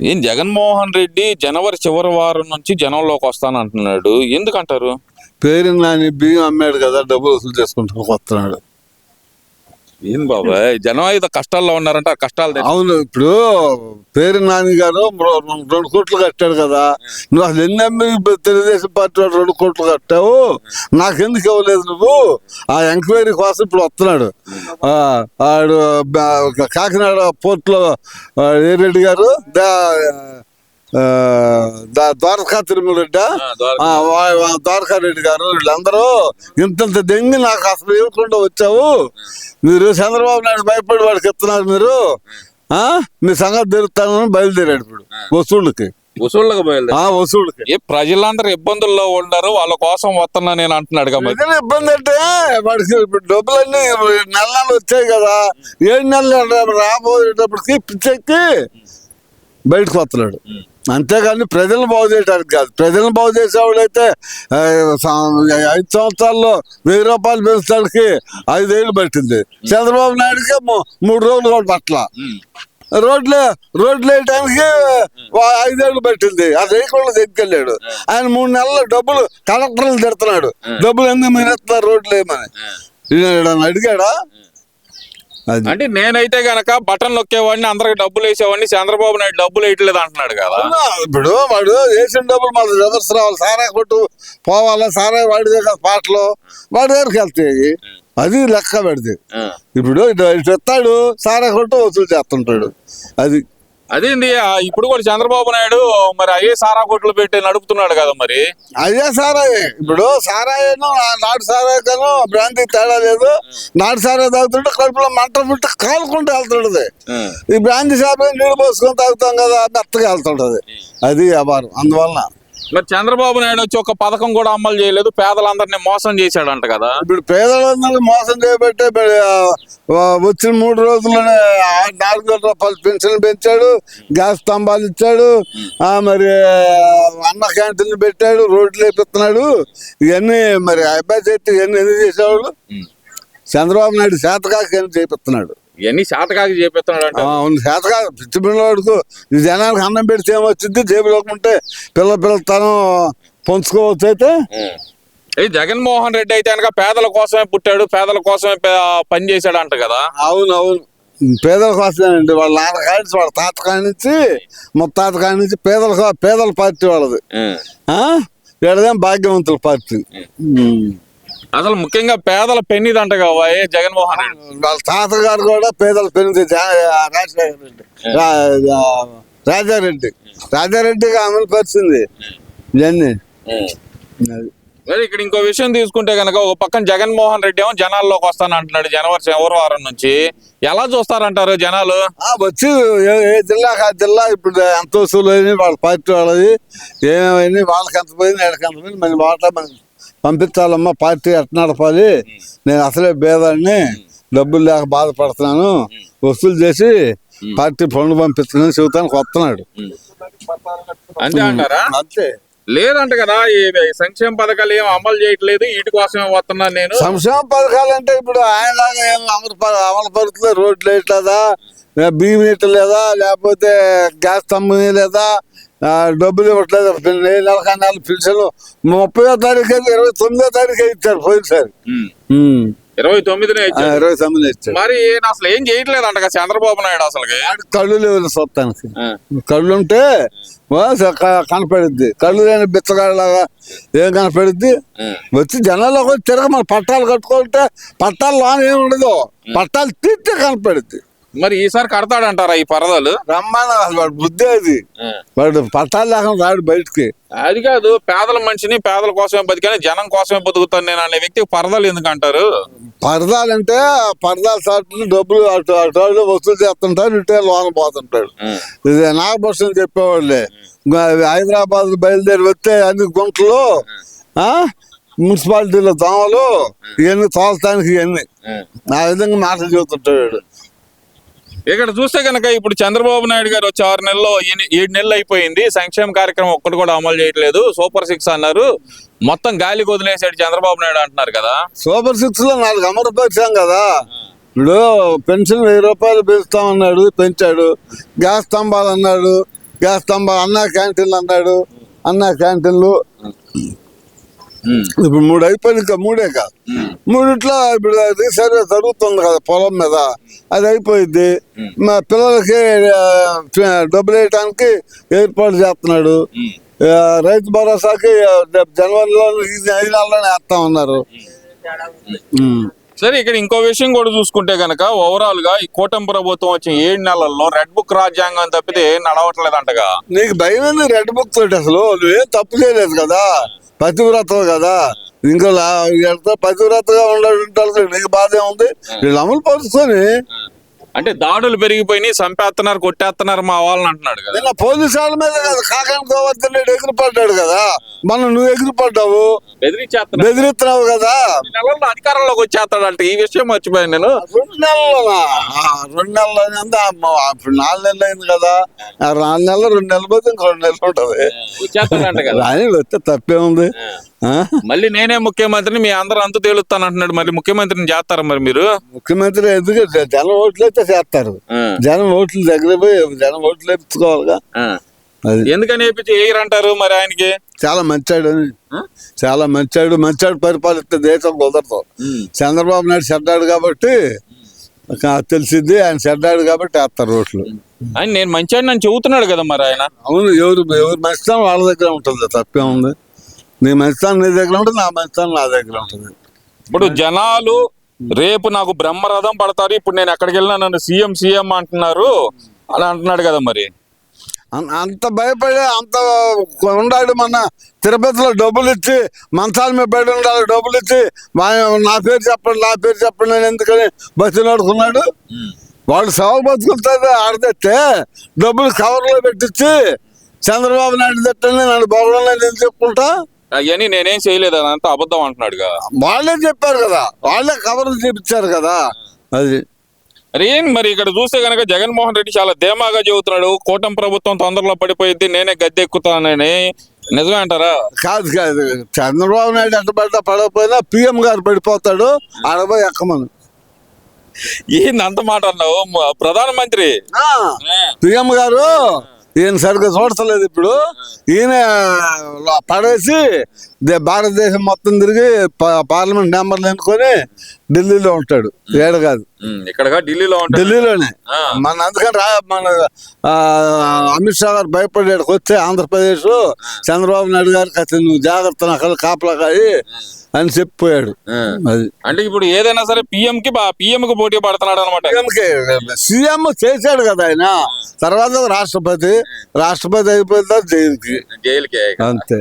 ఏం జగన్మోహన్ రెడ్డి జనవరి చివరి వారం నుంచి జనంలోకి వస్తానంటున్నాడు, ఎందుకంటారు? పేరు నాని బియ్యం అమ్మాడు కదా, డబ్బులు వసూలు చేసుకుంటూ వస్తున్నాడు. ఏం బాబాయ్, జనం అయితే కష్టాల్లో ఉన్నారంట, కష్టాలు అవును. ఇప్పుడు పేరు నాని గారు 2 కోట్లు కట్టాడు కదా, నువ్వు అసలు ఎన్ని అమ్మి తెలుగుదేశం పార్టీ వాడు 2 కోట్లు కట్టావు, నాకెందుకు ఇవ్వలేదు నువ్వు? ఆ ఎంక్వైరీ కోసం ఇప్పుడు వస్తున్నాడు. ఆడు కాకినాడ పోర్టులో ఏ రెడ్డి గారు, ద్వారకా తిరుమల రెడ్డి, ద్వారకా రెడ్డి గారు, వీళ్ళందరూ ఇంత దెంగి నాకు అసలు ఇవ్వకుండా వచ్చావు, మీరు చంద్రబాబు నాయుడు భయపడి వాడికి ఇస్తున్నారు, మీరు మీ సంగతి తిరుగుతానని బయలుదేరాడు ఇప్పుడు వసూళ్ళకి. వసూళ్ళకి ప్రజలందరూ ఇబ్బందుల్లో ఉండరు, వాళ్ళ కోసం వస్తున్నా నేను అంటున్నాడు. ఇబ్బంది అంటే వాడికి ఇప్పుడు డబ్బులన్నీ నెలలు వచ్చాయి కదా, 7 నెలలు రాబోయేటప్పటికి పిచ్చెక్కి బయటకు వస్తున్నాడు. అంతేగాని ప్రజలను బాగు చేయడానికి కాదు. ప్రజలను బాగు చేసేవాళ్ళు అయితే 5 సంవత్సరాల్లో 1000 రూపాయలు పెంచడానికి 5 ఏళ్ళు పట్టింది. చంద్రబాబు నాయుడుకి 3 రోజులు కూడా పట్ల. రోడ్లు వేయడానికి 5 ఏళ్ళు పట్టింది, అది వేయకుండా దగ్గరెళ్ళాడు. ఆయన 3 నెలలు డబ్బులు కలెక్టర్లు తిడుతున్నాడు, డబ్బులు ఎందుకు మీరు ఇస్తున్నారు రోడ్లు వేయమని అడిగాడా? అంటే నేనైతే గనక బటన్ నొక్కేవాడిని, అందరికి డబ్బులు వేసేవాడిని, చంద్రబాబు నాయుడు డబ్బులు వేయట్లేదు అంటున్నాడు కదా. ఇప్పుడు వాడు వేసిన డబ్బులు మళ్ళీ రివర్స్ రావాలి, సారా కొట్టు పోవాలా, సారా వాడి దగ్గర పాటలు వాడి దగ్గరికి వెళ్తాయి, అది లెక్క పెడితే. ఇప్పుడు ఇటు ఎత్తాడు, సారా కొట్టు వసూలు చేస్తుంటాడు. అదేంది ఇప్పుడు కూడా చంద్రబాబు నాయుడు మరి అయ్యే సారా కొట్లు పెట్టి నడుపుతున్నాడు కదా, మరి అయ్యే సారాయే. ఇప్పుడు సారాయేను నాటు సారాయను బ్రాంతి తేడా లేదు. నాటు సారా తాగుతుంటే కడుపులో మంట పుట్టి కాలుకుంటూ వెళ్తుంటది. ఈ బ్రాంతి సారా నీళ్ళు పోసుకొని తాగుతాం కదా, మెత్తగా వెళ్తుంటది. అది వ్యాపారం. అందువలన మరి చంద్రబాబు నాయుడు వచ్చి ఒక పథకం కూడా అమలు చేయలేదు, పేదలందరినీ మోసం చేశాడంట కదా. ఇప్పుడు పేదలందరినీ మోసం చేయబట్టే వచ్చిన 3 రోజుల్లోనే 4,000 రూపాయలు పెన్షన్ పెంచాడు, గ్యాస్ స్తంభాలు ఇచ్చాడు, మరి అన్న క్యాంటీన్లు పెట్టాడు, రోడ్లు వేపిస్తున్నాడు. ఇవన్నీ మరి అబ్బాయి చేతి ఇవన్నీ ఎందుకు చేసేవాళ్ళు? చంద్రబాబు నాయుడు శాతకాకి ఎన్ని చేపిస్తున్నాడు, ఇవన్నీ శాతకాకి చేపిస్తున్నాడు. అవును, శాతకాకి పిచ్చి పిల్లవాడుకు ఈ జనానికి అన్నం పెడితే ఏమొచ్చింది, జేబులోకుంటే పిల్ల తనం పొంచుకోవచ్చు. అయితే జగన్మోహన్ రెడ్డి అయితే కనుక పేదల కోసమే పుట్టాడు, పేదల కోసమే పని చేశాడు అంట కదా. అవును, పేదల కోసమేనండి. వాళ్ళ నాన్న కానించి, వాళ్ళ తాత కానించి, ముత్తాత కానించి పేదల పార్టీ వాళ్ళది. వీళ్ళదేం భాగ్యవంతుల పార్టీ. అసలు ముఖ్యంగా పేదల పెన్నిది అంట కదా జగన్మోహన్ రెడ్డి. వాళ్ళ తాతగారు కూడా పేదల పెన్నిది, రాజారెడ్డిగా అమలు పరిచింది ఇవన్నీ. మరి ఇక్కడ ఇంకో విషయం తీసుకుంటే కనుక, ఒక పక్కన జగన్మోహన్ రెడ్డి ఏమో జనాల్లోకి వస్తాను అంటున్నాడు జనవరి చివరి వారం నుంచి. ఎలా చూస్తారంటారు జనాలు? వచ్చి ఏ జిల్లాకి ఆ జిల్లా ఇప్పుడు ఎంత వసూలు అయినాయి, వాళ్ళ పార్టీ వాళ్ళది ఏమేమైంది, వాళ్ళకి ఎంత పోయింది, వీళ్ళకి ఎంత పోయింది, మన వాటా మనం పంపించాలమ్మా, పార్టీ ఎట్లా నడపాలి, నేను అసలే భేదాన్ని, డబ్బులు లేక బాధపడుతున్నాను, వసూలు చేసి పార్టీ పనులు పంపిస్తున్నాను చెబుతానికి వస్తున్నాడు. అంతే అంటారా? అంతే. లేదంట కదా, ఈ సంక్షేమ పథకాలు ఏం అమలు చేయట్లేదు, వీటి కోసమే వస్తున్నాను నేను. సంక్షేమ పథకాలు అంటే ఇప్పుడు ఆయనలాగా ఏం అమలు పడుతుంది, రోడ్లు వేయట్లేదా, బియ్యం వేయట్లేదా, లేకపోతే గ్యాస్ స్తంభం లేదా, డబ్బులు ఇవ్వట్లేదు. నెలకా నెల పెన్షన్ 30వ తారీఖు 29వ తారీఖు ఇచ్చారు పోయినసారి. 29నే ఇచ్చారు. మరి అసలు ఏం చేయట్లేదు అంట చంద్రబాబు నాయుడు. అసలు కళ్ళు లేవు సొత్తానికి. కళ్ళు ఉంటే కనపడుద్ది, కళ్ళు లేని బిచ్చగాడిలాగా ఏం కనపడుద్ది. వచ్చి జనాల్లో తిరగ మన పట్టాలు కట్టుకుంటే పట్టాలు లోన్ ఏమి ఉండదు, పట్టాలు తీర్తే కనపడుద్ది. మరి ఈసారి కడతాడంటారా ఈ పరదాలు? రమ్మన్నా వాడు బుద్ధి, అది వాడు పట్టాలు లేకుండా రాడు బయటకి. అది కాదు, పేదల మనిషిని పేదల కోసమే బతికాను, జనం కోసమే బతుకుతాను నేను అనే వ్యక్తికి పరదాలు ఎందుకు అంటారు? పరదాలంటే పరదాలు సాట్లు డబ్బులు అటు వసూలు చేస్తుంటాడు, ఇటే లోన పోతుంటాడు. ఇది నాగభూషణ్ చెప్పేవాళ్ళే, హైదరాబాద్ బయలుదేరి వస్తే అన్ని గుంటలు, మున్సిపాలిటీలో దోమలు, ఇవన్నీ తోలటానికి ఇవన్నీ ఆ విధంగా మాటలు చెబుతుంటాడు. ఇక్కడ చూస్తే కనుక ఇప్పుడు చంద్రబాబు నాయుడు గారు వచ్చి 6 నెలల్లో 7 నెలలు అయిపోయింది, సంక్షేమ కార్యక్రమం ఒక్కటి కూడా అమలు చేయట్లేదు, సూపర్ 6 అన్నారు, మొత్తం గాలి వదిలేసాడు చంద్రబాబు నాయుడు అంటున్నారు కదా. సూపర్ 6 లో 4 అమలుపరిచాం కదా. ఇప్పుడు పెన్షన్ 1000 రూపాయలు పెంచుతామన్నాడు, పెంచాడు. గ్యాస్ స్తంభాలు అన్నాడు, గ్యాస్ స్తంభాలు అన్నా క్యాంటీన్లు అన్నాడు, అన్నా క్యాంటీన్లు ఇప్పుడు 3 అయిపోయింది, ఇంకా 3 కాదు. 3 ఇప్పుడు రీసర్వే జరుగుతుంది కదా పొలం మీద, అది అయిపోయింది. మా పిల్లలకి డబ్బులు వేయటానికి ఏర్పాటు చేస్తున్నాడు. రైతు భరోసాకి జనవరిలో 5 నెలల్లోనే వేస్తా ఉన్నారు. సరే, ఇక్కడ ఇంకో విషయం కూడా చూసుకుంటే గనక ఓవరాల్ గా ఈ కూటమి ప్రభుత్వం వచ్చిన 7 నెలల్లో రెడ్ బుక్ రాజ్యాంగం తప్పితే ఏం నడవట్లేదంటగా. నీకు భయం ఉంది రెడ్ బుక్ తోటి? అసలు నువ్వేం తప్పు చేయలేదు కదా, పతివ్రతవు కదా. ఇంకా పతివ్రతగా ఉండాలి, నీకు బాధ ఉంది. వీళ్ళు అమలు పరుచుకొని అంటే దాడులు పెరిగిపోయినాయి, చంపేస్తున్నారు, కొట్టేస్తున్నారు మా వాళ్ళని అంటున్నాడు కదా. నిన్న పోలీసు వాళ్ళ మీద కదా కాకాని గోవర్ధన్ రెడ్డి ఎగిరిపడ్డాడు కదా, మనం నువ్వు ఎగిరిపడ్డావు, బెదిరిస్తున్నావు కదా. నెలల్లో అధికారంలోకి వచ్చేస్తాడంట. ఈ విషయం మర్చిపోయాను నేను. 2 నెలలు 2 నెలలు అంతా ఇప్పుడు 4 నెలలు అయింది కదా. 4 నెలలు 2 నెలలు పోతే ఇంకో 2 నెలలు ఉంటది. వచ్చేస్తాడంట కదా. ఆయన వస్తే తప్పే ఉంది. మళ్ళీ నేనే ముఖ్యమంత్రిని, మీ అందరూ అంతు తేలుస్తాను అంటున్నాడు. మరి ముఖ్యమంత్రిని చేస్తారా మరి మీరు? ముఖ్యమంత్రి ఎందుకు జనం ఓట్లు అయితే చేస్తారు. జనం ఓట్లు దగ్గర పోయి జనం ఓట్లు వేపించుకోవాలిగా. అది ఎందుకని వేయరంటారు మరి ఆయనకి? చాలా మంచాడు అని, చాలా మంచాడు పరిపాలిస్తే దేశం కుదరదు. చంద్రబాబు నాయుడు చెడ్డాడు కాబట్టి తెలిసింది, ఆయన చెడ్డాడు కాబట్టి వేస్తారు ఓట్లు. ఆయన నేను మంచివాడిని అని చెబుతున్నాడు కదా మరి ఆయన. అవును, ఎవరు మంచితనం వాళ్ళ దగ్గర ఉంటుంది, తప్పే ఉంది. నీ మంచితనం నీ దగ్గర ఉంటుంది, నా మంచితనం నా దగ్గర ఉంటుంది. ఇప్పుడు జనాలు రేపు నాకు బ్రహ్మరథం పడతారు, ఇప్పుడు నేను ఎక్కడికి వెళ్ళినా నన్ను సీఎం అంటున్నారు అలా అంటున్నాడు కదా మరి. అంత భయపడి అంత ఉండాడు. మన తిరుపతిలో డబ్బులు ఇచ్చి మంచాల మీద బయట ఉండాలి, డబ్బులు ఇచ్చి నా పేరు చెప్పండి నేను ఎందుకని బస్సు నడుకున్నాడు. వాళ్ళు సవ బతుకులతో ఆడదెత్తే డబ్బులు కవర్లో పెట్టించి చంద్రబాబు నాయుడు తిట్టని నన్ను బాగున్నా నేను చెప్పుకుంటా. అవన్నీ నేనేం చేయలేదు, అదంతా అబద్ధం అంటున్నాడు కదా. వాళ్ళే చెప్పారు కదా, వాళ్ళే కవర్లు చూపించారు కదా. అది మరి ఇక్కడ చూస్తే కనుక జగన్మోహన్ రెడ్డి చాలా ధీమాగా చెబుతున్నాడు, కూటమి ప్రభుత్వం తొందరలో పడిపోయింది, నేనే గద్దె ఎక్కుతానని. నిజమే అంటారా? కాదు చంద్రబాబు నాయుడు ఎట్ట పడకపోయినా పిఎం గారు పడిపోతాడు, ఆడపోయి ఎక్కమను. ఏంది అంత మాట అన్నావు? ప్రధానమంత్రి పిఎం గారు ఈయన సరిగ్గా చూడలేదు. ఇప్పుడు ఈయన పడేసి భారతదేశం మొత్తం తిరిగి పార్లమెంట్ మెంబర్లు ఎన్నుకొని ఢిల్లీలో ఉంటాడు. ఏడ కాదు, ఇక్కడ ఢిల్లీలోనే. మన అందుకని మన అమిత్ షా గారు భయపడేకి వస్తే ఆంధ్రప్రదేశ్ చంద్రబాబు నాయుడు గారికి అసలు నువ్వు జాగ్రత్త నాకు కాపలా కాయి అని చెప్పిపోయాడు. అది అంటే ఇప్పుడు ఏదైనా సరే పిఎం కి పోటీ పడుతున్నాడు అనమాట. సీఎం చేశాడు కదా ఆయన, తర్వాత రాష్ట్రపతి అయిపోయిన జైలుకి అంతే.